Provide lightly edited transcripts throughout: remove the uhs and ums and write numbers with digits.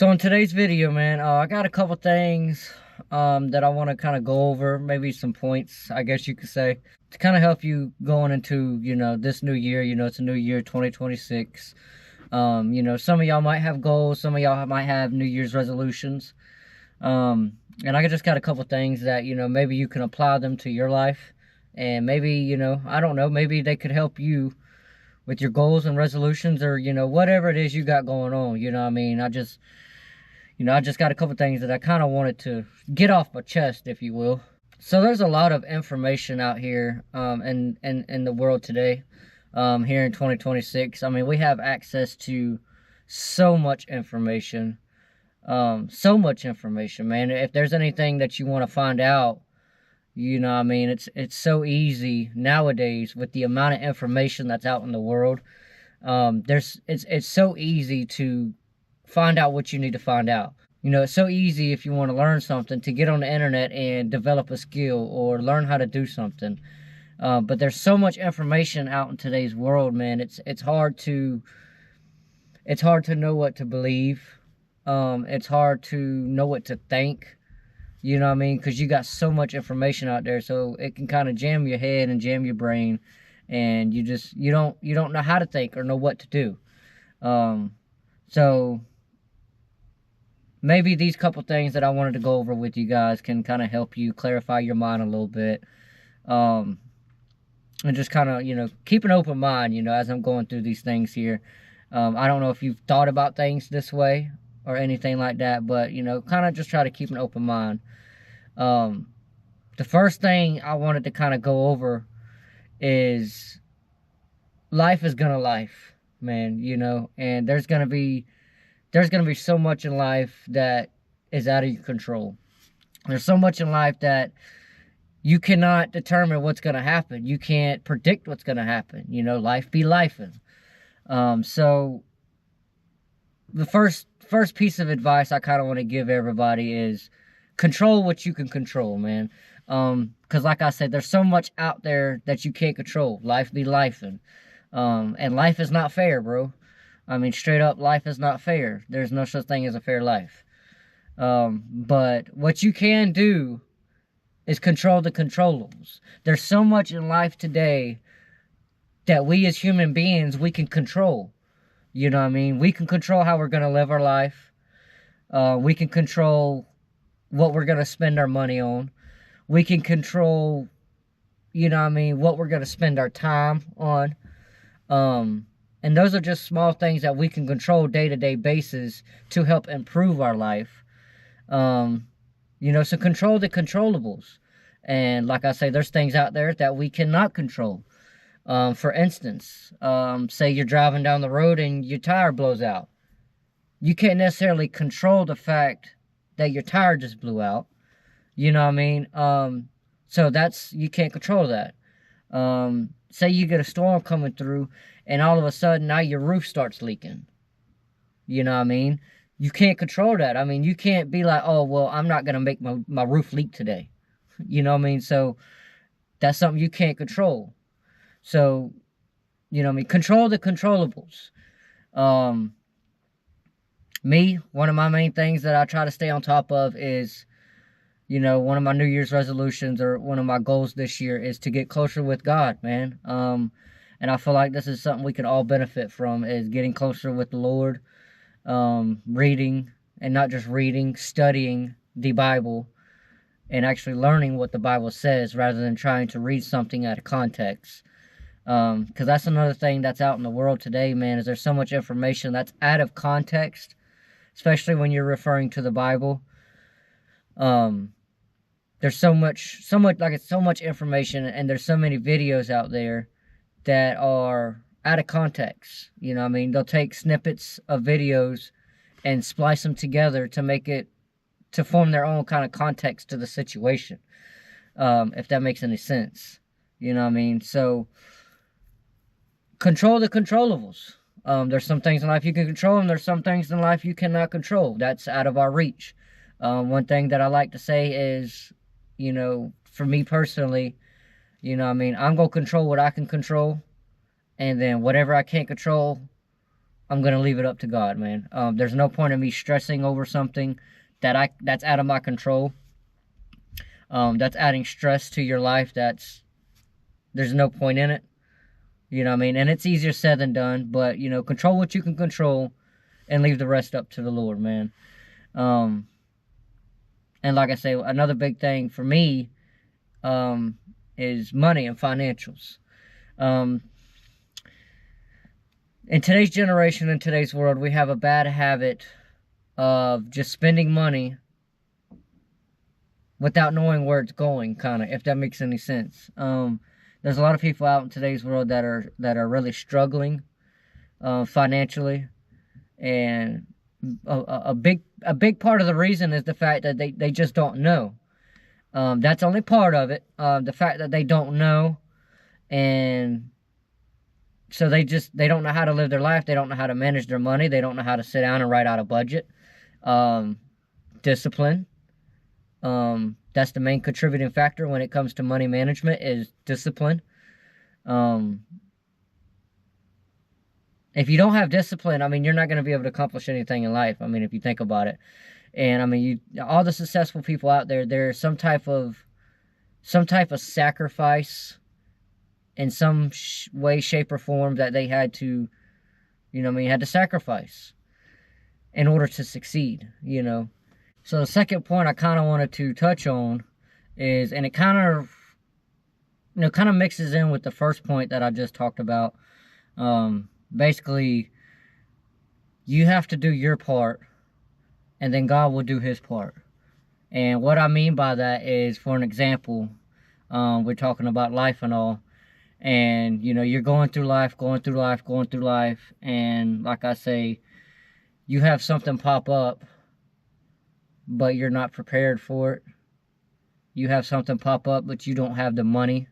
So in today's video, man, I got a couple things that I want to kind of go over, maybe some points, I guess you could say, to kind of help you going into, this new year. It's a new year, 2026. Some of y'all might have goals, some of y'all might have New Year's resolutions. And I just got a couple things that, maybe you can apply them to your life. And maybe, I don't know, maybe they could help you with your goals and resolutions, or, whatever it is you got going on. I just got a couple things that I kind of wanted to get off my chest, if you will. So there's a lot of information out here in the world today, here in 2026. I mean, we have access to so much information, man. If there's anything that you want to find out, it's so easy nowadays with the amount of information that's out in the world. It's so easy to find out what you need to find out. It's so easy if you want to learn something to get on the internet and develop a skill or learn how to do something. But there's so much information out in today's world, man. It's hard to know what to believe. It's hard to know what to think. You know what I mean? Because you got so much information out there, so it can kind of jam your head and jam your brain, and you don't know how to think or know what to do. So maybe these couple things that I wanted to go over with you guys can kind of help you clarify your mind a little bit. And just kind of, keep an open mind, as I'm going through these things here. I don't know if you've thought about things this way or anything like that, but, kind of just try to keep an open mind. The first thing I wanted to kind of go over is life is gonna life, man, and there's gonna be so much in life that is out of your control. There's so much in life that you cannot determine what's gonna happen. You can't predict what's gonna happen. Life be lifing. So the first piece of advice I kind of want to give everybody is control what you can control, man. Because like I said, there's so much out there that you can't control. Life be lifing. And life is not fair, bro. I mean, straight up, life is not fair. There's no such thing as a fair life. But what you can do is control the controllables. There's so much in life today that we as human beings, we can control. You know what I mean? We can control how we're going to live our life. We can control what we're going to spend our money on. We can control, what we're going to spend our time on. And those are just small things that we can control day-to-day basis to help improve our life. So control the controllables. And like I say, there's things out there that we cannot control. For instance, say you're driving down the road and your tire blows out. You can't necessarily control the fact that your tire just blew out. You know what I mean? So you can't control that. Say you get a storm coming through and all of a sudden now your roof starts leaking. You know what I mean? You can't control that. I mean, you can't be like, oh, well, I'm not going to make my roof leak today. You know what I mean? So that's something you can't control. So, control the controllables. One of my main things that I try to stay on top of is, one of my New Year's resolutions or one of my goals this year is to get closer with God, man. And I feel like this is something we can all benefit from, is getting closer with the Lord, reading, and not just reading, studying the Bible, and actually learning what the Bible says rather than trying to read something out of context. Because that's another thing that's out in the world today, man, is there's so much information that's out of context, especially when you're referring to the Bible. There's so much information, and there's so many videos out there that are out of context. They'll take snippets of videos and splice them together to form their own kind of context to the situation. If that makes any sense. So control the controllables. There's some things in life you can control, and there's some things in life you cannot control. That's out of our reach. One thing that I like to say is, for me personally, I'm going to control what I can control. And then whatever I can't control, I'm going to leave it up to God, man. There's no point in me stressing over something that's out of my control. That's adding stress to your life. There's no point in it. You know what I mean? And it's easier said than done, but, you know, control what you can control and leave the rest up to the Lord, man. And like I say, another big thing for me is money and financials. In today's generation, in today's world, we have a bad habit of just spending money without knowing where it's going, kind of, if that makes any sense. There's a lot of people out in today's world that are really struggling financially, and a big part of the reason is the fact that they just don't know. That's only part of it. The fact that they don't know, and so they don't know how to live their life. They don't know how to manage their money. They don't know how to sit down and write out a budget. Discipline. That's the main contributing factor when it comes to money management is discipline. If you don't have discipline, I mean, you're not going to be able to accomplish anything in life. I mean, if you think about it. And I mean, all the successful people out there, there's some type of sacrifice in some way, shape, or form that they had to, you know what I mean, had to sacrifice in order to succeed, you know. So the second point I kind of wanted to touch on is, and it kind of, you know, kind of mixes in with the first point that I just talked about. Basically, you have to do your part, and then God will do his part. And what I mean by that is, for an example, we're talking about life and all. And, you know, you're going through life, and like I say, you have something pop up, but you're not prepared for it. You have something pop up, but you don't have the money.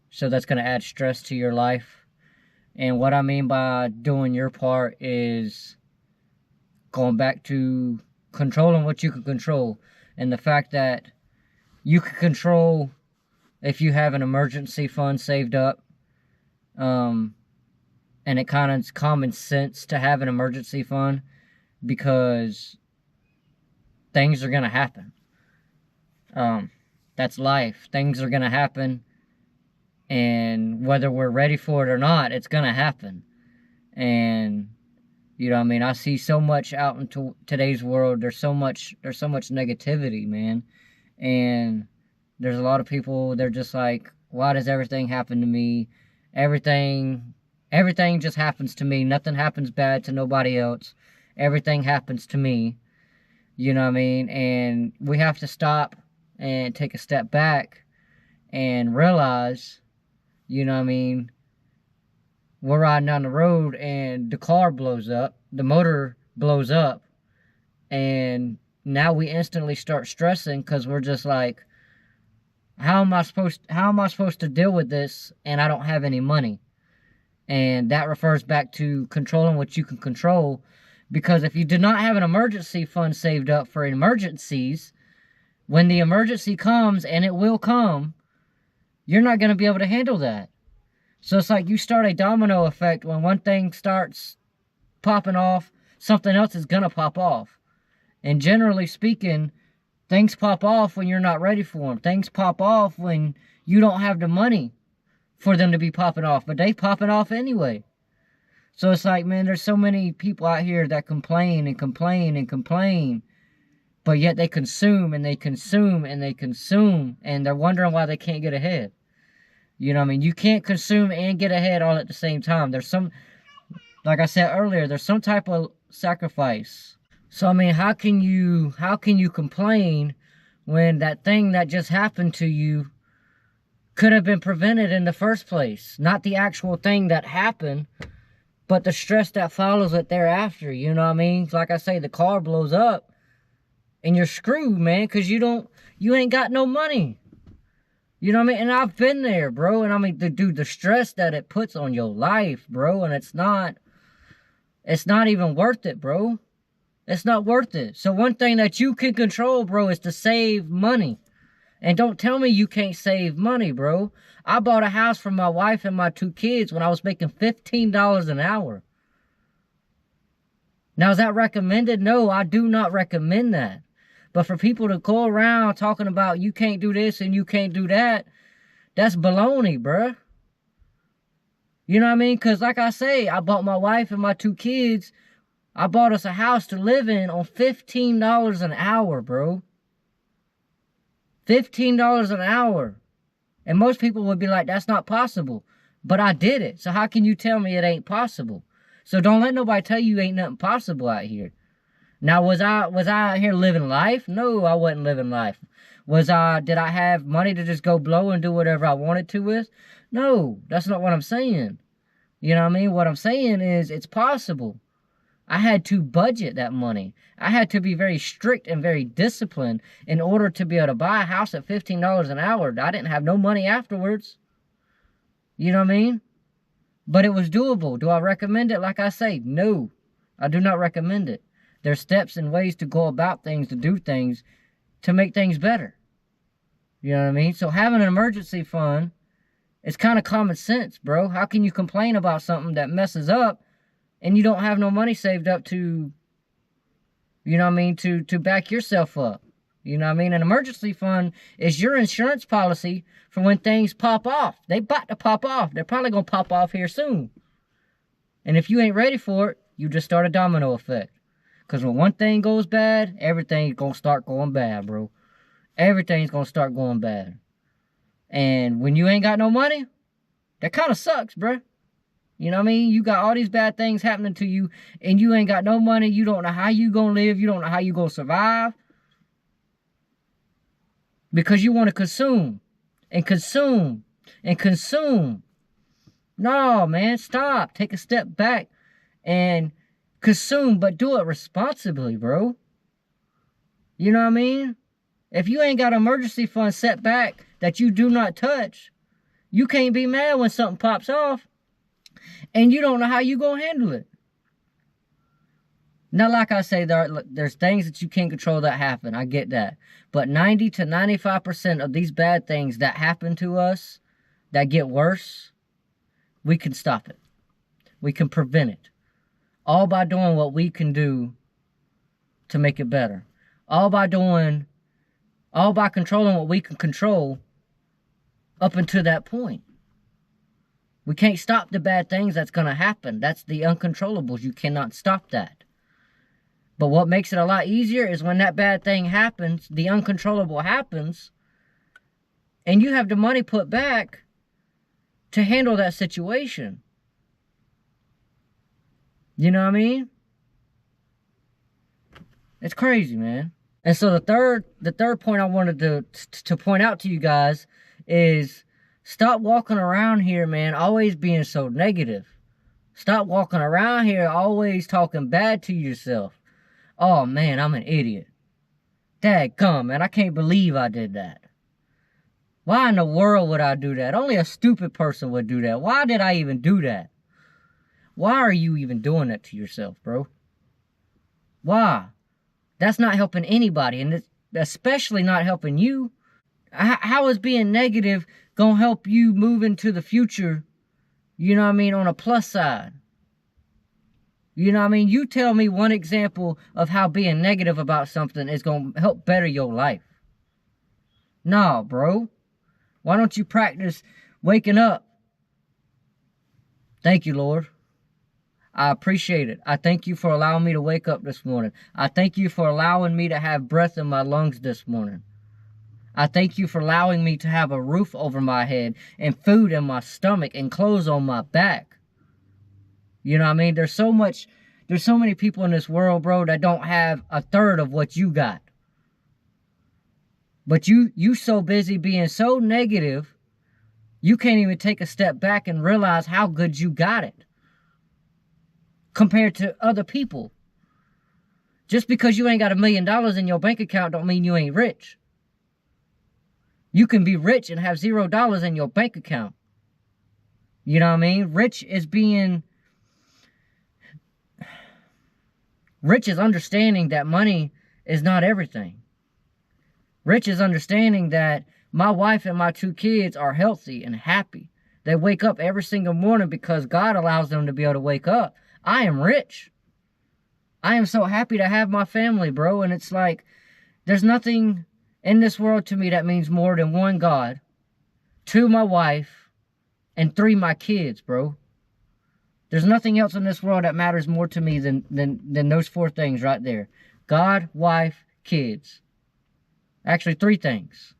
So that's going to add stress to your life. And what I mean by doing your part is going back to controlling what you can control. And the fact that you can control if you have an emergency fund saved up. And it kind of is common sense to have an emergency fund, because things are going to happen. That's life. Things are going to happen. And whether we're ready for it or not, it's going to happen. And, you know what I mean? I see so much out into today's world. There's so much negativity, man. And there's a lot of people, they're just like, why does everything happen to me? Everything just happens to me. Nothing happens bad to nobody else. Everything happens to me. You know what I mean? And we have to stop and take a step back and realize, you know what I mean, we're riding down the road and the car blows up, the motor blows up, and now we instantly start stressing because we're just like, how am I supposed to deal with this, and I don't have any money? And that refers back to controlling what you can control, because if you do not have an emergency fund saved up for emergencies, when the emergency comes, and it will come, you're not going to be able to handle that. So it's like you start a domino effect. When one thing starts popping off, something else is going to pop off. And generally speaking, things pop off when you're not ready for them. Things pop off when you don't have the money for them to be popping off. But they popping off anyway. So it's like, man, there's so many people out here that complain and complain and complain. But yet they consume and they consume and they consume. And they're wondering why they can't get ahead. You know what I mean? You can't consume and get ahead all at the same time. There's some, like I said earlier, there's some type of sacrifice. So, I mean, how can you complain when that thing that just happened to you could have been prevented in the first place? Not the actual thing that happened, but the stress that follows it thereafter. You know what I mean? Like I say, the car blows up and you're screwed, man, because you ain't got no money. You know what I mean? And I've been there, bro. And I mean, dude, the stress that it puts on your life, bro. And it's not even worth it, bro. It's not worth it. So one thing that you can control, bro, is to save money. And don't tell me you can't save money, bro. I bought a house for my wife and my 2 kids when I was making $15 an hour. Now, is that recommended? No, I do not recommend that. But for people to go around talking about you can't do this and you can't do that, that's baloney, bruh. You know what I mean? Because like I say, I bought my wife and my 2 kids, I bought us a house to live in on $15 an hour, bro. $15 an hour. And most people would be like, that's not possible. But I did it. So how can you tell me it ain't possible? So don't let nobody tell you ain't nothing possible out here. Now, was I out here living life? No, I wasn't living life. Did I have money to just go blow and do whatever I wanted to with? No, that's not what I'm saying. You know what I mean? What I'm saying is it's possible. I had to budget that money. I had to be very strict and very disciplined in order to be able to buy a house at $15 an hour. I didn't have no money afterwards. You know what I mean? But it was doable. Do I recommend it? Like I say, no. I do not recommend it. There's steps and ways to go about things, to do things, to make things better. You know what I mean? So having an emergency fund is kind of common sense, bro. How can you complain about something that messes up and you don't have no money saved up to, you know what I mean, to back yourself up? You know what I mean? An emergency fund is your insurance policy for when things pop off. They about to pop off. They're probably going to pop off here soon. And if you ain't ready for it, you just start a domino effect. Because when one thing goes bad, everything's going to start going bad, bro. Everything's going to start going bad. And when you ain't got no money, that kind of sucks, bro. You know what I mean? You got all these bad things happening to you, and you ain't got no money. You don't know how you going to live. You don't know how you going to survive. Because you want to consume, and consume, and consume. No, man, stop. Take a step back and consume, but do it responsibly, bro. You know what I mean? If you ain't got an emergency fund set back that you do not touch, you can't be mad when something pops off and you don't know how you gonna handle it. Now, like I say, there's things that you can't control that happen. I get that. But 90 to 95% of these bad things that happen to us, that get worse, we can stop it. We can prevent it. All by doing what we can do to make it better. All by controlling what we can control up until that point. We can't stop the bad things that's going to happen. That's the uncontrollables. You cannot stop that. But what makes it a lot easier is when that bad thing happens, the uncontrollable happens, and you have the money put back to handle that situation. You know what I mean? It's crazy, man. And so the third point I wanted to point out to you guys is stop walking around here, man, always being so negative. Stop walking around here always talking bad to yourself. Oh, man, I'm an idiot. Dadgum, man, I can't believe I did that. Why in the world would I do that? Only a stupid person would do that. Why did I even do that? Why are you even doing that to yourself, bro? Why? That's not helping anybody, and it's especially not helping you. How is being negative gonna help you move into the future, you know what I mean, on a plus side? You know what I mean? You tell me one example of how being negative about something is gonna help better your life. No, bro. Why don't you practice waking up? Thank you, Lord. I appreciate it. I thank you for allowing me to wake up this morning. I thank you for allowing me to have breath in my lungs this morning. I thank you for allowing me to have a roof over my head and food in my stomach and clothes on my back. You know what I mean? There's so many people in this world, bro, that don't have a third of what you got. But you so busy being so negative, you can't even take a step back and realize how good you got it compared to other people. Just because you ain't got $1 million in your bank account don't mean you ain't rich. You can be rich and have $0 in your bank account. You know what I mean? Rich is understanding that money is not everything. Rich is understanding that my wife and my 2 kids are healthy and happy. They wake up every single morning because God allows them to be able to wake up. I am rich. I am so happy to have my family, bro. And it's like, there's nothing in this world to me that means more than one, God, two, my wife, and three, my kids, bro. There's nothing else in this world that matters more to me than those four things right there. God, wife, kids. Actually, three things.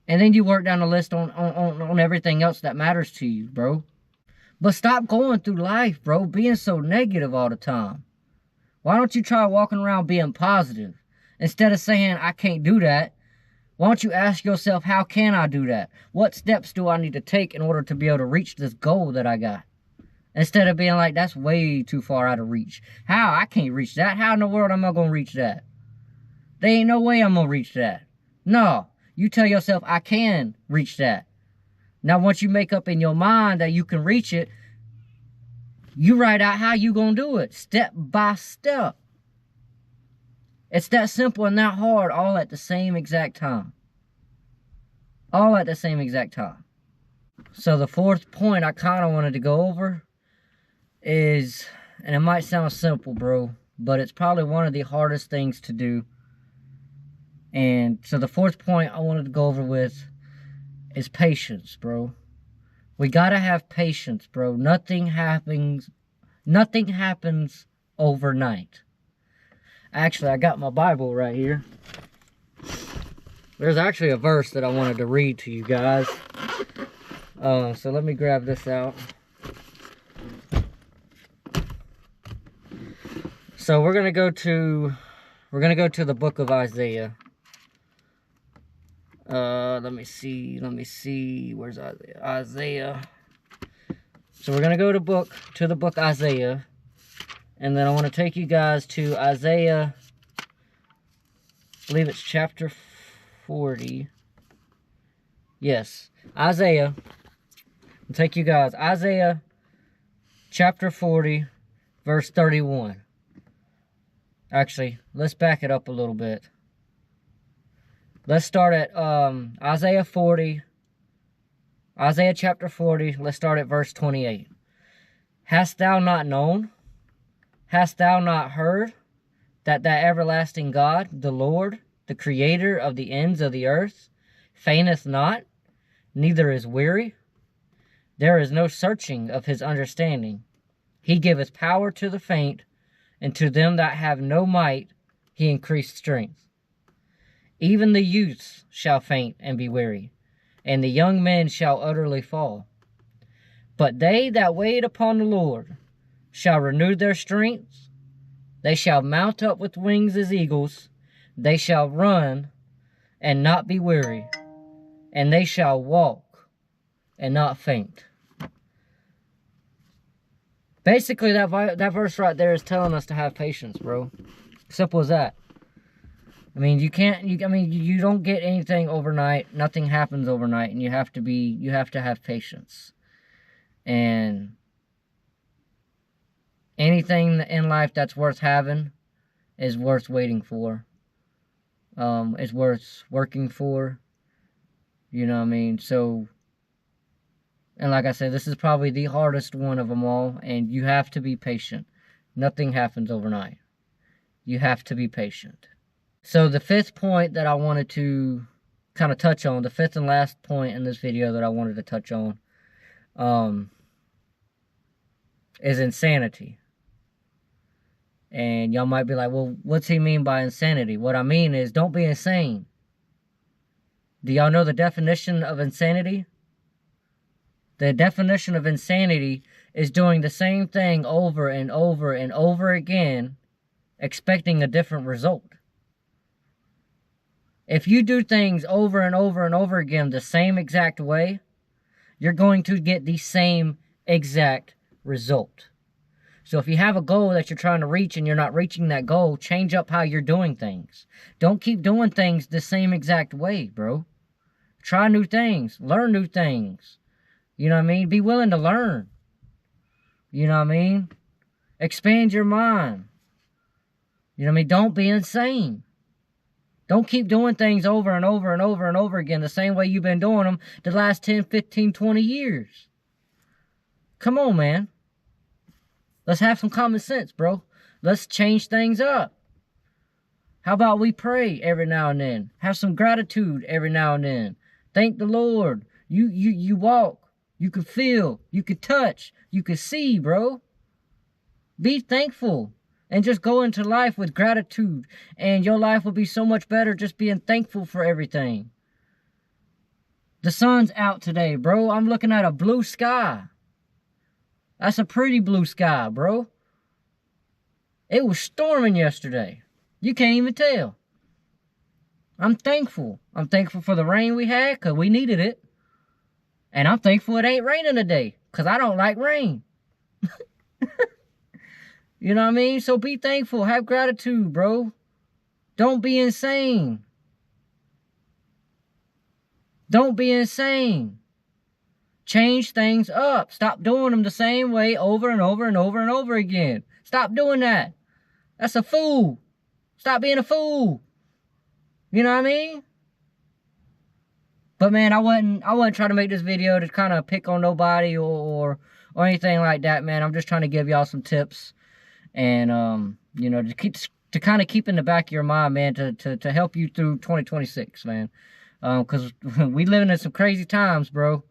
And then you work down the list on everything else that matters to you, bro. But stop going through life, bro, being so negative all the time. Why don't you try walking around being positive? Instead of saying, I can't do that, why don't you ask yourself, how can I do that? What steps do I need to take in order to be able to reach this goal that I got? Instead of being like, that's way too far out of reach. How? I can't reach that. How in the world am I going to reach that? There ain't no way I'm going to reach that. No. You tell yourself, I can reach that. Now, once you make up in your mind that you can reach it, you write out how you going to do it. Step by step. It's that simple and that hard all at the same exact time. All at the same exact time. So the fourth point I kind of wanted to go over is, and it might sound simple, bro, but it's probably one of the hardest things to do. And so the fourth point I wanted to go over with is patience, bro. We gotta have patience, bro. Nothing happens overnight. Actually, I got my Bible right here. There's actually a verse that I wanted to read to you guys. So let me grab this out. So we're gonna go to the book of Isaiah. Let me see. Where's Isaiah? Isaiah. So we're gonna go to the book Isaiah, and then I want to take you guys to Isaiah. I believe it's chapter 40. Yes, Isaiah. I'll take you guys Isaiah chapter 40, verse 31. Actually, let's back it up a little bit. Let's start at Isaiah chapter 40. Let's start at verse 28. Hast thou not known? Hast thou not heard that everlasting God, the Lord, the creator of the ends of the earth, fainteth not, neither is weary? There is no searching of his understanding. He giveth power to the faint, and to them that have no might he increased strength. Even the youths shall faint and be weary, and the young men shall utterly fall. But they that wait upon the Lord shall renew their strength. They shall mount up with wings as eagles. They shall run and not be weary, and they shall walk and not faint. Basically, that verse right there is telling us to have patience, bro. Simple as that. I mean, you don't get anything overnight. Nothing happens overnight, and you have to have patience. And anything in life that's worth having is worth waiting for. Is worth working for. You know what I mean? So, and like I said, this is probably the hardest one of them all, and you have to be patient. Nothing happens overnight. You have to be patient. So the fifth point that I wanted to kind of touch on, the fifth and last point in this video that I wanted to touch on, is insanity. And y'all might be like, well, what's he mean by insanity? What I mean is, don't be insane. Do y'all know the definition of insanity? The definition of insanity is doing the same thing over and over and over again, expecting a different result. If you do things over and over and over again the same exact way, you're going to get the same exact result. So if you have a goal that you're trying to reach and you're not reaching that goal, change up how you're doing things. Don't keep doing things the same exact way, bro. Try new things. Learn new things. You know what I mean? Be willing to learn. You know what I mean? Expand your mind. You know what I mean? Don't be insane. Don't keep doing things over and over and over and over again the same way you've been doing them the last 10, 15, 20 years. Come on, man. Let's have some common sense, bro. Let's change things up. How about we pray every now and then? Have some gratitude every now and then. Thank the Lord. You walk. You can feel. You can touch. You can see, bro. Be thankful. And just go into life with gratitude. And your life will be so much better just being thankful for everything. The sun's out today, bro. I'm looking at a blue sky. That's a pretty blue sky, bro. It was storming yesterday. You can't even tell. I'm thankful. I'm thankful for the rain we had because we needed it. And I'm thankful it ain't raining today because I don't like rain. You know what I mean? So be thankful. Have gratitude, bro. Don't be insane. Don't be insane. Change things up. Stop doing them the same way over and over and over and over again. Stop doing that. That's a fool. Stop being a fool. You know what I mean? But man, I wasn't trying to make this video to kind of pick on nobody or anything like that, man. I'm just trying to give y'all some tips and you know, to kind of keep in the back of your mind, man, to help you through 2026, man. Cause we living in some crazy times, bro.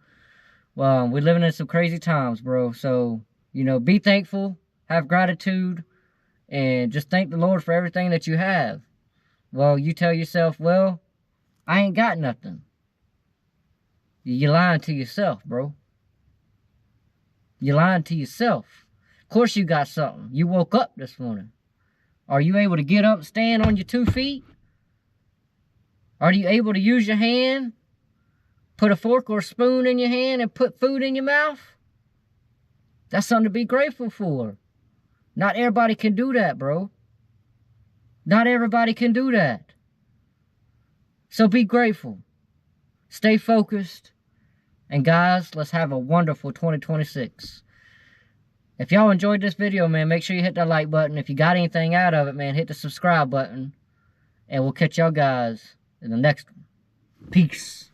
We're living in some crazy times, bro. So, you know, be thankful, have gratitude, and just thank the Lord for everything that you have. Well, you tell yourself, well, I ain't got nothing. You're lying to yourself, bro. You're lying to yourself. Of course you got something. You woke up this morning. Are you able to get up, stand on your 2 feet? Are you able to use your hand? Put a fork or a spoon in your hand and put food in your mouth? That's something to be grateful for. Not everybody can do that, bro. Not everybody can do that. So be grateful. Stay focused. And guys, let's have a wonderful 2026. If y'all enjoyed this video, man, make sure you hit that like button. If you got anything out of it, man, hit the subscribe button. And we'll catch y'all guys in the next one. Peace.